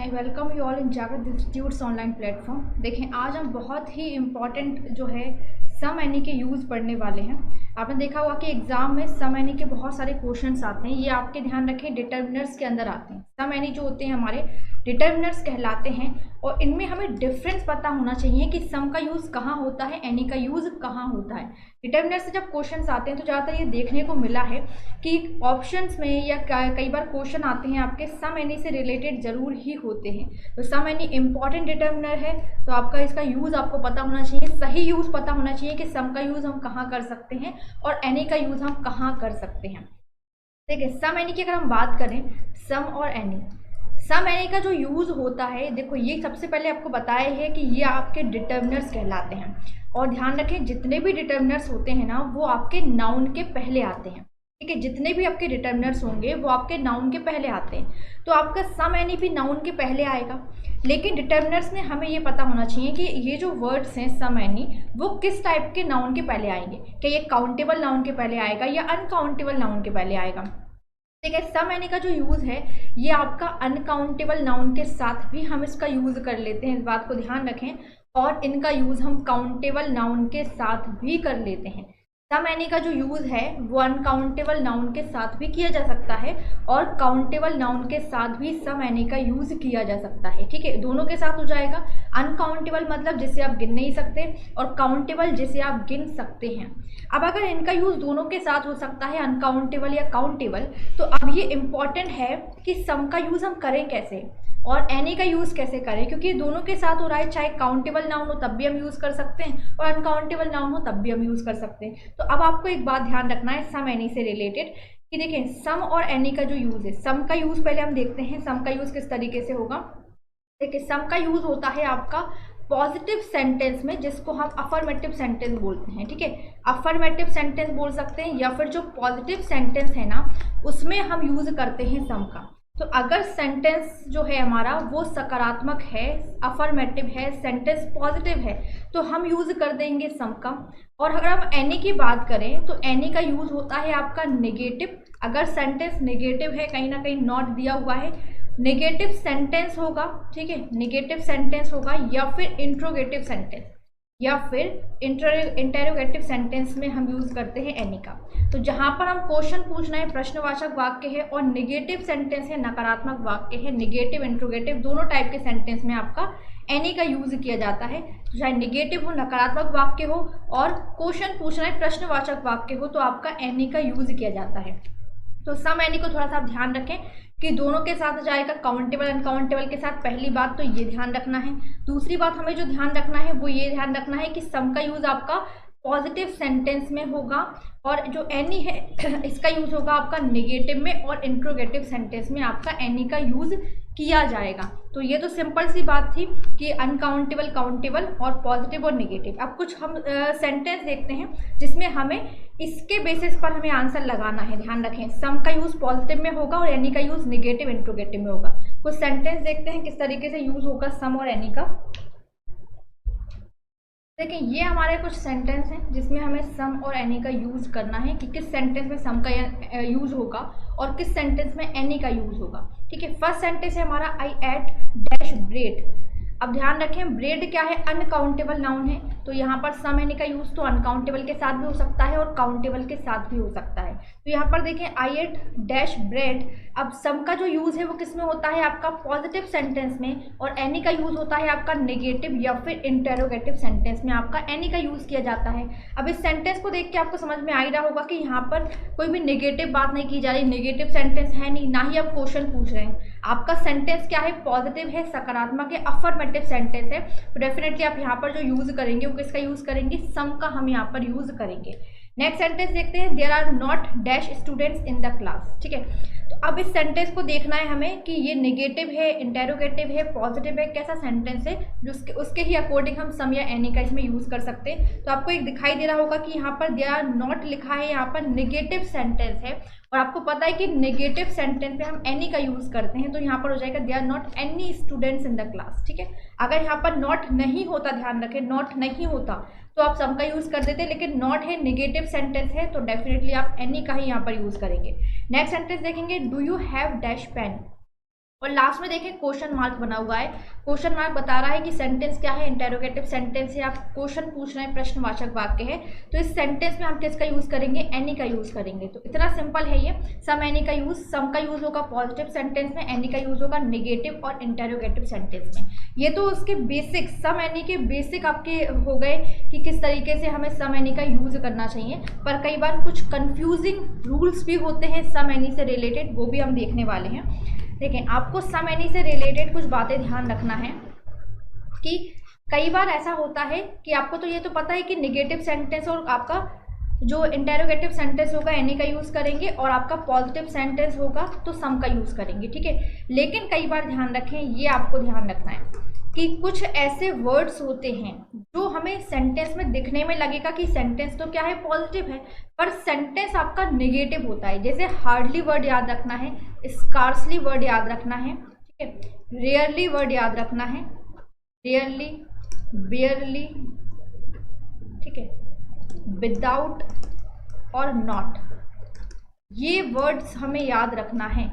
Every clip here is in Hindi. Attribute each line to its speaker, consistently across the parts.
Speaker 1: I welcome you all in जागृत इंस्टीट्यूट्स ऑनलाइन प्लेटफॉर्म। देखें, आज हम बहुत ही इम्पॉर्टेंट जो है सम एनी के यूज़ पढ़ने वाले हैं। आपने देखा होगा कि एग्जाम में सम एनी के बहुत सारे क्वेश्चंस आते हैं। ये आपके ध्यान रखें डिटर्मिनर्स के अंदर आते हैं। सम एनी जो होते हैं हमारे डिटर्मिनर्स कहलाते हैं और इनमें हमें डिफरेंस पता होना चाहिए कि सम का यूज़ कहाँ होता है, एनी का यूज़ कहाँ होता है। डिटर्मिनर से जब क्वेश्चंस आते हैं तो ज़्यादातर ये देखने को मिला है कि ऑप्शंस में या कई बार क्वेश्चन आते हैं आपके सम एनी से रिलेटेड ज़रूर ही होते हैं। तो सम एनी इम्पॉर्टेंट डिटर्मिनर है, तो आपका इसका यूज़ आपको पता होना चाहिए, सही यूज़ पता होना चाहिए कि सम का यूज़ हम कहाँ कर सकते हैं और एनी का यूज़ हम कहाँ कर सकते हैं। देखिए, सम एनी की अगर हम बात करें, सम और एनी, सम एनी का जो यूज़ होता है, देखो ये सबसे पहले आपको बताया है कि ये आपके डिटर्मिनर्स कहलाते हैं। और ध्यान रखें, जितने भी डिटर्मिनर्स होते हैं ना, वो आपके नाउन के पहले आते हैं। ठीक है, जितने भी आपके डिटर्मिनर्स होंगे वो आपके नाउन के पहले आते हैं। तो आपका सम एनी भी नाउन के पहले आएगा। लेकिन डिटर्मिनर्स में हमें ये पता होना चाहिए कि ये जो वर्ड्स हैं सम एनी, वो किस टाइप के नाउन के पहले आएंगे। क्या ये काउंटेबल नाउन के पहले आएगा या अनकाउंटेबल नाउन के पहले आएगा। ठीक है, सम एनी का जो यूज़ है ये आपका अनकाउंटेबल नाउन के साथ भी हम इसका यूज़ कर लेते हैं, इस बात को ध्यान रखें। और इनका यूज़ हम काउंटेबल नाउन के साथ भी कर लेते हैं। सम एनी का जो यूज़ है वो अनकाउंटेबल नाउन के साथ भी किया जा सकता है और काउंटेबल नाउन के साथ भी सम एनी का यूज़ किया जा सकता है। ठीक है, दोनों के साथ हो जाएगा। अनकाउंटेबल मतलब जिसे आप गिन नहीं सकते और काउंटेबल जिसे आप गिन सकते हैं। अब अगर इनका यूज़ दोनों के साथ हो सकता है, अनकाउंटेबल या काउंटेबल, तो अब ये इम्पॉर्टेंट है कि सम का यूज़ हम करें कैसे और एनी का यूज़ कैसे करें, क्योंकि दोनों के साथ हो रहा है। चाहे काउंटेबल नाउन हो तब भी हम यूज़ कर सकते हैं और अनकाउंटेबल नाउन हो तब भी हम यूज़ कर सकते हैं। तो अब आपको एक बात ध्यान रखना है सम एनी से रिलेटेड कि देखें, सम और एनी का जो यूज़ है, सम का यूज़ पहले हम देखते हैं सम का यूज़ किस तरीके से होगा। देखिए, सम का यूज़ होता है आपका पॉजिटिव सेंटेंस में, जिसको हम अफर्मेटिव सेंटेंस बोलते हैं। ठीक है, अफर्मेटिव सेंटेंस बोल सकते हैं या फिर जो पॉजिटिव सेंटेंस है ना, उसमें हम यूज़ करते हैं सम का। तो अगर सेंटेंस जो है हमारा वो सकारात्मक है, अफर्मेटिव है, सेंटेंस पॉजिटिव है, तो हम यूज़ कर देंगे सम का। और अगर हम एनी की बात करें तो एनी का यूज़ होता है आपका नेगेटिव। अगर सेंटेंस नेगेटिव है, कहीं ना कहीं नॉट दिया हुआ है, नेगेटिव सेंटेंस होगा। ठीक है, नेगेटिव सेंटेंस होगा या फिर इंट्रोगेटिव सेंटेंस या फिर इंटेरोगेटिव सेंटेंस में हम यूज़ करते हैं एनी का। तो जहाँ पर हम क्वेश्चन पूछना है, प्रश्नवाचक वाक्य है और नेगेटिव सेंटेंस है, नकारात्मक वाक्य है, नेगेटिव इंट्रोगेटिव दोनों टाइप के सेंटेंस में आपका एनी का यूज़ किया जाता है। तो चाहे नेगेटिव हो, नकारात्मक वाक्य हो और क्वेश्चन पूछना है, प्रश्नवाचक वाक्य हो, तो आपका एनी का यूज़ किया जाता है। तो सम एनी को थोड़ा सा आप ध्यान रखें कि दोनों के साथ जाएगा, काउंटेबल अनकाउंटेबल के साथ। पहली बात तो ये ध्यान रखना है। दूसरी बात हमें जो ध्यान रखना है वो ये ध्यान रखना है कि सम का यूज़ आपका पॉजिटिव सेंटेंस में होगा और जो एनी है इसका यूज़ होगा आपका नेगेटिव में और इंट्रोगेटिव सेंटेंस में आपका एनी का यूज़ किया जाएगा। तो ये तो सिंपल सी बात थी कि अनकाउंटेबल, काउंटेबल और पॉजिटिव और नेगेटिव। अब कुछ हम सेंटेंस देखते हैं जिसमें हमें इसके बेसिस पर हमें आंसर लगाना है। ध्यान रखें, सम का यूज़ पॉजिटिव में होगा और एनी का यूज़ नेगेटिव इंट्रोगेटिव में होगा। कुछ सेंटेंस देखते हैं किस तरीके से यूज़ होगा सम और एनी का। देखिए, ये हमारे कुछ सेंटेंस हैं जिसमें हमें सम और एनी का यूज़ करना है कि किस सेंटेंस में सम का यूज़ होगा और किस सेंटेंस में एनी का यूज़ होगा। ठीक है, फर्स्ट सेंटेंस है हमारा आई एट डैश ब्रेड। अब ध्यान रखें, ब्रेड क्या है, अनकाउंटेबल नाउन है, तो यहाँ पर सम एनी का यूज़ तो अनकाउंटेबल के साथ भी हो सकता है और काउंटेबल के साथ भी हो सकता है। तो यहाँ पर देखें आई एट डैश ब्रेड। अब सम का जो यूज़ है वो किस में होता है, आपका पॉजिटिव सेंटेंस में, और एनी का यूज़ होता है आपका नेगेटिव या फिर इंटेरोगेटिव सेंटेंस में आपका एनी का यूज़ किया जाता है। अब इस सेंटेंस को देख के आपको समझ में आ ही रहा होगा कि यहाँ पर कोई भी नेगेटिव बात नहीं की जा रही, नेगेटिव सेंटेंस है नहीं, ना ही आप क्वेश्चन पूछ रहे हैं। आपका सेंटेंस क्या है, पॉजिटिव है, सकारात्मक है, अफर्मेटिव सेंटेंस है। तो डेफिनेटली आप यहाँ पर जो यूज़ करेंगे वो किसका यूज़ करेंगे, सम का हम यहाँ पर यूज़ करेंगे। नेक्स्ट सेंटेंस देखते हैं, there are not dash students in the class. ठीक है, तो अब इस सेंटेंस को देखना है हमें कि ये नेगेटिव है, इंटेरोगेटिव है, पॉजिटिव है, कैसा सेंटेंस है, जो उसके ही अकॉर्डिंग हम सम या एनी का इसमें यूज़ कर सकते हैं। तो आपको एक दिखाई दे रहा होगा कि यहाँ पर देयर आर नॉट लिखा है, यहाँ पर नेगेटिव सेंटेंस है और आपको पता है कि नेगेटिव सेंटेंस पे हम एनी का यूज़ करते हैं। तो यहाँ पर हो जाएगा there are not any students in the class. ठीक है, अगर यहाँ पर नॉट नहीं होता, ध्यान रखें, नॉट नहीं होता तो आप सम का यूज़ कर देते, लेकिन नॉट है, नेगेटिव सेंटेंस है, तो डेफिनेटली आप एनी का ही यहाँ पर यूज़ करेंगे। नेक्स्ट सेंटेंस देखेंगे, do you have dash pen. और लास्ट में देखें क्वेश्चन मार्क बना हुआ है। क्वेश्चन मार्क बता रहा है कि सेंटेंस क्या है, इंटेरोगेटिव सेंटेंस है, आप क्वेश्चन पूछ रहे हैं, प्रश्नवाचक वाक्य है। तो इस सेंटेंस में हम किसका यूज करेंगे, एनी का यूज करेंगे। तो इतना सिंपल है ये। सम एनी का यूज, सम का यूज होगा पॉजिटिव सेंटेंस में, एनी का यूज होगा नेगेटिव और इंटेरोगेटिव सेंटेंस में। ये तो उसके बेसिक, सम एनी के बेसिक आपके हो गए कि किस तरीके से हमें सम एनी का यूज करना चाहिए। पर कई बार कुछ कंफ्यूजिंग रूल्स भी होते हैं सम एनी से रिलेटेड, वो भी हम देखने वाले हैं। देखिए, आपको सम एनी से रिलेटेड कुछ बातें ध्यान रखना है कि कई बार ऐसा होता है कि आपको तो ये तो पता है कि नेगेटिव सेंटेंस और आपका जो इंटेरोगेटिव सेंटेंस होगा एनी का यूज़ करेंगे, और आपका पॉजिटिव सेंटेंस होगा तो सम का यूज़ करेंगे, ठीक है। लेकिन कई बार ध्यान रखें, ये आपको ध्यान रखना है कि कुछ ऐसे वर्ड्स होते हैं जो हमें सेंटेंस में दिखने में लगेगा कि सेंटेंस तो क्या है, पॉजिटिव है, पर सेंटेंस आपका नेगेटिव होता है। जैसे हार्डली वर्ड याद रखना है, स्कार्सली वर्ड याद रखना है, ठीक है, रेयरली वर्ड याद रखना है, रेयरली, बेयरली, ठीक है, विदाउट और नॉट, ये वर्ड्स हमें याद रखना है।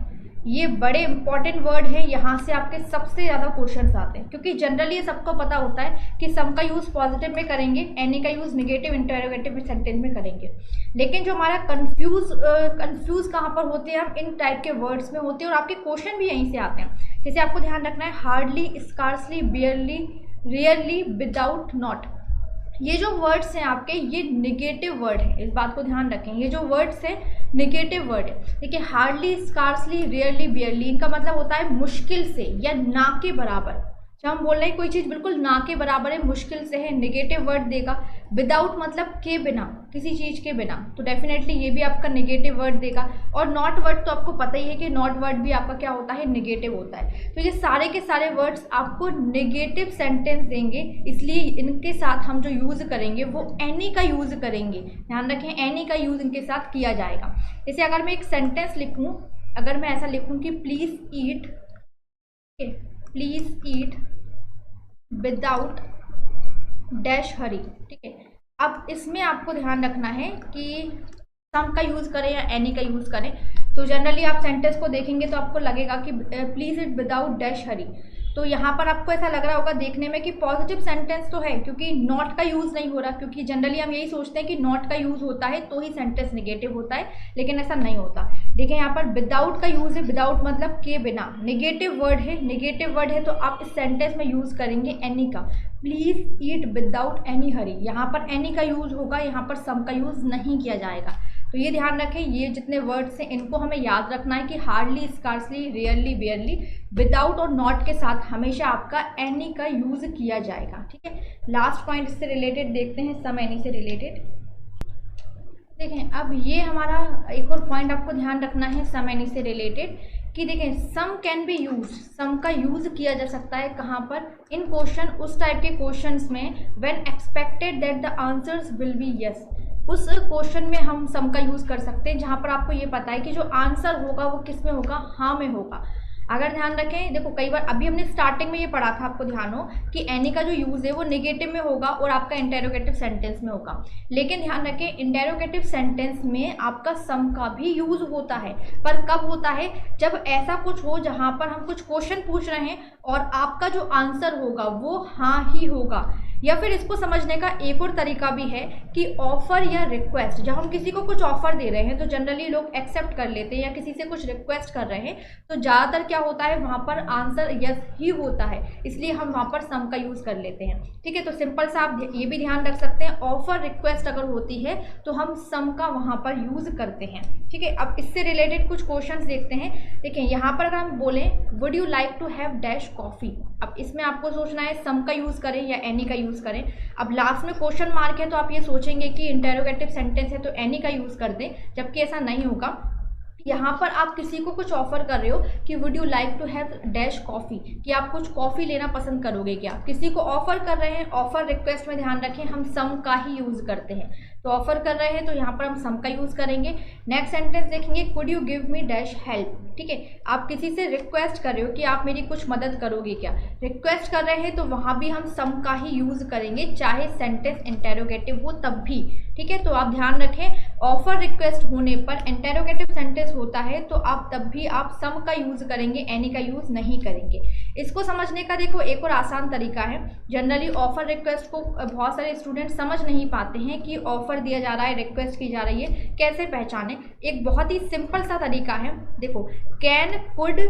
Speaker 1: ये बड़े इंपॉर्टेंट वर्ड हैं, यहाँ से आपके सबसे ज़्यादा क्वेश्चंस आते हैं, क्योंकि जनरली ये सबको पता होता है कि सम का यूज़ पॉजिटिव में करेंगे, एनी का यूज़ नेगेटिव इंटेरोगेटिव सेंटेंस में करेंगे। लेकिन जो हमारा कंफ्यूज कहाँ पर होते हैं, हम इन टाइप के वर्ड्स में होते हैं, और आपके क्वेश्चन भी यहीं से आते हैं। जैसे आपको ध्यान रखना है, hardly, scarcely, बेयरली, rarely, without, not, ये जो वर्ड्स हैं आपके, ये नेगेटिव वर्ड है, इस बात को ध्यान रखें। ये जो वर्ड्स हैं नेगेटिव वर्ड है। देखिए, हार्डली, स्कार्सली, रेयरली, बेयरली, इनका मतलब होता है मुश्किल से या ना के बराबर। जब हम बोल रहे हैं कोई चीज़ बिल्कुल ना के बराबर है, मुश्किल से है, नेगेटिव वर्ड देगा। विदाउट मतलब के बिना, किसी चीज़ के बिना, तो डेफिनेटली ये भी आपका नेगेटिव वर्ड देगा। और नॉट वर्ड तो आपको पता ही है कि नॉट वर्ड भी आपका क्या होता है, नेगेटिव होता है। तो ये सारे के सारे वर्ड्स आपको नेगेटिव सेंटेंस देंगे, इसलिए इनके साथ हम जो यूज़ करेंगे वो एनी का यूज़ करेंगे। ध्यान रखें, एनी का यूज़ इनके साथ किया जाएगा। जैसे अगर मैं एक सेंटेंस लिखूँ, अगर मैं ऐसा लिखूँ कि please eat, please eat without dash hurry, ठीक है। अब इसमें आपको ध्यान रखना है कि सम का यूज़ करें या एनी का यूज़ करें। तो जनरली आप सेंटेंस को देखेंगे तो आपको लगेगा कि प्लीज़ इट विदाउट डैश हरी, तो यहाँ पर आपको ऐसा लग रहा होगा देखने में कि पॉजिटिव सेंटेंस तो है, क्योंकि नॉट का यूज़ नहीं हो रहा, क्योंकि जनरली हम यही सोचते हैं कि नॉट का यूज़ होता है तो ही सेंटेंस नेगेटिव होता है, लेकिन ऐसा नहीं होता। देखिए, यहाँ पर विदाउट का यूज़ है, विदाउट मतलब के बिना, नेगेटिव वर्ड है, नेगेटिव वर्ड है तो आप इस सेंटेंस में यूज़ करेंगे एनी का। प्लीज़ ईट विदाउट एनी हरी, यहाँ पर एनी का यूज़ होगा, यहाँ पर सम का यूज़ नहीं किया जाएगा। तो ये ध्यान रखें, ये जितने वर्ड्स हैं इनको हमें याद रखना है कि हार्डली, स्कार्सली, रेयरली, बेयरली, विदाउट और नॉट के साथ हमेशा आपका एनी का यूज़ किया जाएगा, ठीक है। लास्ट पॉइंट इससे रिलेटेड देखते हैं, सम एनी से रिलेटेड। देखें, अब ये हमारा एक और पॉइंट आपको ध्यान रखना है सम एनी से रिलेटेड कि देखें, सम कैन बी यूज, सम का यूज़ किया जा सकता है कहाँ पर, इन क्वेश्चन, उस टाइप के क्वेश्चंस में when expected that the answers will be yes, उस क्वेश्चन में हम सम का यूज़ कर सकते हैं जहाँ पर आपको ये पता है कि जो आंसर होगा वो किस में होगा, हाँ में होगा। अगर ध्यान रखें, देखो कई बार अभी हमने स्टार्टिंग में ये पढ़ा था, आपको ध्यान हो कि एनी का जो यूज़ है वो नेगेटिव में होगा और आपका इंटेरोगेटिव सेंटेंस में होगा। लेकिन ध्यान रखें, इंटेरोगेटिव सेंटेंस में आपका सम का भी यूज़ होता है, पर कब होता है, जब ऐसा कुछ हो जहाँ पर हम कुछ क्वेश्चन पूछ रहे हैं और आपका जो आंसर होगा वो हाँ ही होगा। या फिर इसको समझने का एक और तरीका भी है कि ऑफर या रिक्वेस्ट, जब हम किसी को कुछ ऑफर दे रहे हैं तो जनरली लोग एक्सेप्ट कर लेते हैं, या किसी से कुछ रिक्वेस्ट कर रहे हैं तो ज़्यादातर क्या होता है, वहाँ पर आंसर यस ही होता है, इसलिए हम वहाँ पर सम का यूज़ कर लेते हैं, ठीक है। तो सिंपल सा आप ये भी ध्यान रख सकते हैं, ऑफर रिक्वेस्ट अगर होती है तो हम सम का वहाँ पर यूज़ करते हैं, ठीक है। अब इससे रिलेटेड कुछ क्वेश्चन देखते हैं। देखिए, यहाँ पर अगर हम बोलें would you like to have dash coffee, अब इसमें आपको सोचना है सम का यूज़ करें या एनी का यूज़ करें। अब लास्ट में क्वेश्चन मार्क है तो आप ये सोचेंगे कि इंटेरोगेटिव सेंटेंस है तो एनी का यूज़ कर दें, जबकि ऐसा नहीं होगा। यहाँ पर आप किसी को कुछ ऑफर कर रहे हो कि would you like to have dash coffee, कि आप कुछ कॉफ़ी लेना पसंद करोगे क्या, किसी को ऑफर कर रहे हैं। ऑफर रिक्वेस्ट में ध्यान रखें हम सम का ही यूज़ करते हैं, तो ऑफर कर रहे हैं तो यहाँ पर हम सम का यूज़ करेंगे। नेक्स्ट सेंटेंस देखेंगे, could you give me dash help, ठीक है, आप किसी से रिक्वेस्ट कर रहे हो कि आप मेरी कुछ मदद करोगे क्या, रिक्वेस्ट कर रहे हैं तो वहाँ भी हम सम का ही यूज़ करेंगे, चाहे सेंटेंस इंटेरोगेटिव हो तब भी, ठीक है। तो आप ध्यान रखें ऑफर रिक्वेस्ट होने पर इंटेरोगेटिव सेंटेंस होता है तो आप तब भी आप सम का यूज़ करेंगे, एनी का यूज़ नहीं करेंगे। इसको समझने का देखो एक और आसान तरीका है। जनरली ऑफर रिक्वेस्ट को बहुत सारे स्टूडेंट समझ नहीं पाते हैं कि ऑफर दिया जा रहा है, रिक्वेस्ट की जा रही है, कैसे पहचाने। एक बहुत ही सिंपल सा तरीका है, देखो कैन, कुड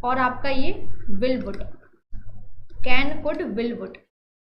Speaker 1: और आपका ये will would, can, could, will would.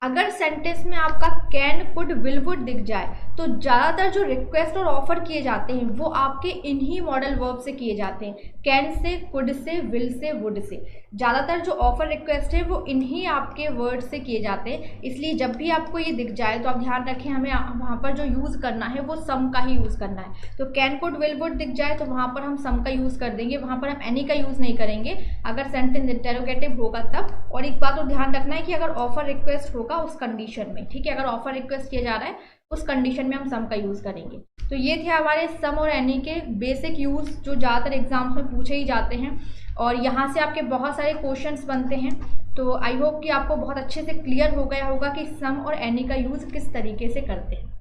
Speaker 1: अगर सेंटेंस में आपका कैन, कुड, विल, वुड दिख जाए तो ज़्यादातर जो रिक्वेस्ट और ऑफर किए जाते हैं वो आपके इन्हीं मॉडल वर्ब से किए जाते हैं, can say, could say, will say, would say. ज़्यादातर जो ऑफर रिक्वेस्ट है वो इन्हीं आपके वर्ड से किए जाते हैं। इसलिए जब भी आपको ये दिख जाए तो आप ध्यान रखें, हमें वहाँ पर जो यूज़ करना है वो सम का ही यूज़ करना है। तो कैन, कुड, विल, वुड दिख जाए तो वहाँ पर हम सम का यूज़ कर देंगे, वहाँ पर हम एनी का यूज़ नहीं करेंगे अगर सेंटेंस इंटेरोगेटिव होगा तब। और एक बात और ध्यान रखना है कि अगर ऑफर रिक्वेस्ट होगा उस कंडीशन में, ठीक है, अगर ऑफर रिक्वेस्ट किया जा रहा है उस कंडीशन में हम सम का यूज़ करेंगे। तो ये थे हमारे सम और एनी के बेसिक यूज़ जो ज़्यादातर एग्जाम्स में पूछे ही जाते हैं और यहाँ से आपके बहुत सारे क्वेश्चंस बनते हैं। तो आई होप कि आपको बहुत अच्छे से क्लियर हो गया होगा कि सम और एनी का यूज़ किस तरीके से करते हैं।